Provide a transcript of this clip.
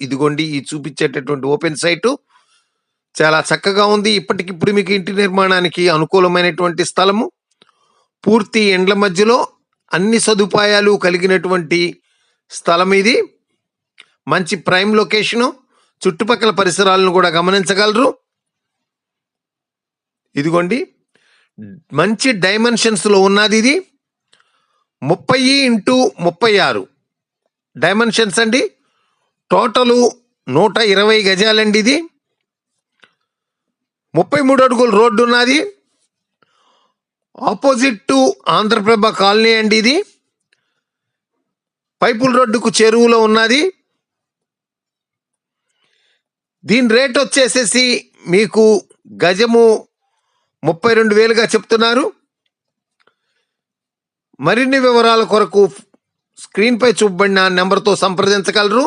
ఇదిగోండి ఈ చూపించేటటువంటి open site చాలా చక్కగా ఉంది. ఇప్పటికిప్పుడు మీకు ఇంటి నిర్మాణానికి అనుకూలమైనటువంటి స్థలము. పూర్తి ఎండ్ల మధ్యలో అన్ని సదుపాయాలు కలిగినటువంటి స్థలం ఇది. మంచి ప్రైమ్ లొకేషను. చుట్టుపక్కల పరిసరాలను కూడా గమనించగలరు. ఇదిగోండి మంచి డైమెన్షన్స్లో ఉన్నది ఇది. 30x36 డైమెన్షన్స్ అండి. టోటలు 120 గజాలండి ఇది. 33 అడుగుల రోడ్డు ఉన్నది. ఆపోజిట్ టు ఆంధ్రప్రభ కాలనీ అండి ఇది. పైపుల్ రోడ్డుకు చెరువులో ఉన్నది. దీని రేట్ వచ్చేసేసి మీకు గజము 32,000గా చెప్తున్నారు. మరిన్ని వివరాల కొరకు స్క్రీన్పై చూపబడిన నెంబర్తో సంప్రదించగలరు.